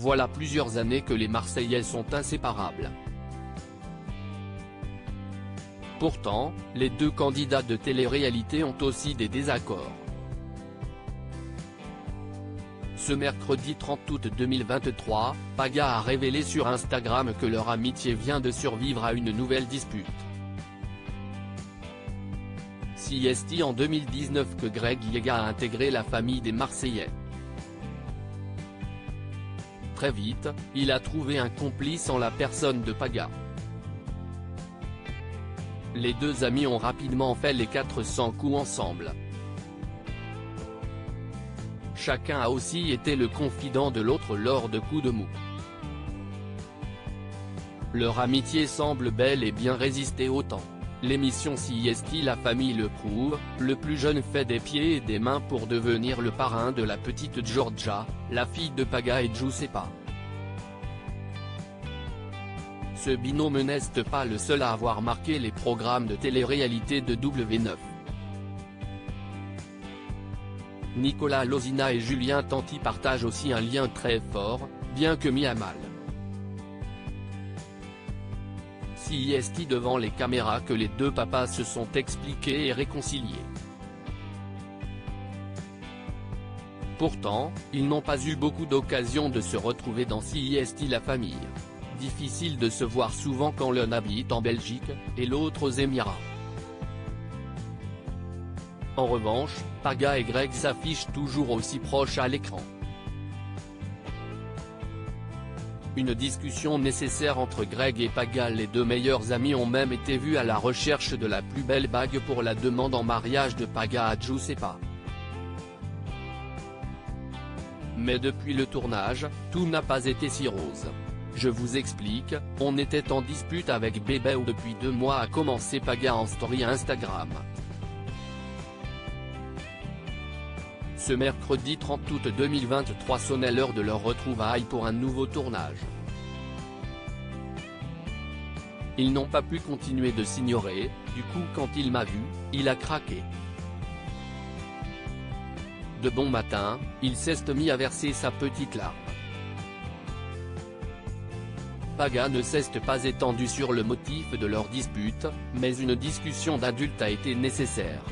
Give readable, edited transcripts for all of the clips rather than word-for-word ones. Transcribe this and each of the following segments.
Voilà plusieurs années que les Marseillais sont inséparables. Pourtant, les deux candidats de télé-réalité ont aussi des désaccords. Ce mercredi 30 août 2023, Paga a révélé sur Instagram que leur amitié vient de survivre à une nouvelle dispute. Si est-il en 2019 que Greg Yega a intégré la famille des Marseillais. Très vite, il a trouvé un complice en la personne de Paga. Les deux amis ont rapidement fait les 400 coups ensemble. Chacun a aussi été le confident de l'autre lors de coups de mou. Leur amitié semble bel et bien résister au temps. L'émission Si est-il la famille le prouve, le plus jeune fait des pieds et des mains pour devenir le parrain de la petite Giorgia, la fille de Paga et Giuseppa. Ce binôme n'est pas le seul à avoir marqué les programmes de télé-réalité de W9. Nicolas Lozina et Julien Tanti partagent aussi un lien très fort, bien que mis à mal. Si est-il devant les caméras que les deux papas se sont expliqués et réconciliés. Pourtant, ils n'ont pas eu beaucoup d'occasions de se retrouver dans Si est-il la famille. Difficile de se voir souvent quand l'un habite en Belgique, et l'autre aux Émirats. En revanche, Paga et Greg s'affichent toujours aussi proches à l'écran. Une discussion nécessaire entre Greg et Paga, les deux meilleurs amis ont même été vus à la recherche de la plus belle bague pour la demande en mariage de Paga à Giuseppa. Mais depuis le tournage, tout n'a pas été si rose. Je vous explique, on était en dispute avec Bébé où depuis 2 mois a commencé Paga en story Instagram. Ce mercredi 30 août 2023 sonnait l'heure de leur retrouvaille pour un nouveau tournage. Ils n'ont pas pu continuer de s'ignorer, du coup quand il m'a vu, il a craqué. De bon matin, il s'est mis à verser sa petite larme. Paga ne s'est pas étendu sur le motif de leur dispute, mais une discussion d'adulte a été nécessaire.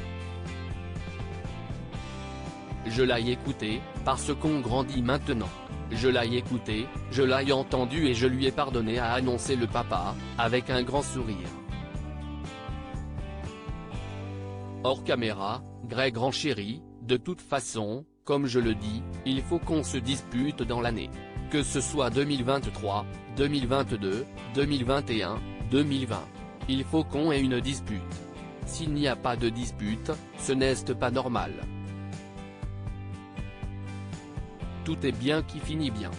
Je l'ai écouté, parce qu'on grandit maintenant. Je l'ai écouté, je l'ai entendu et je lui ai pardonné, a annoncé le papa, avec un grand sourire. Hors caméra, Greg renchérit, de toute façon, comme je le dis, il faut qu'on se dispute dans l'année. Que ce soit 2023, 2022, 2021, 2020. Il faut qu'on ait une dispute. S'il n'y a pas de dispute, ce n'est pas normal. Tout est bien qui finit bien.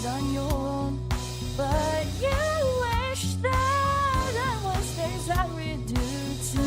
On your own, but you wish that I was things I would do too.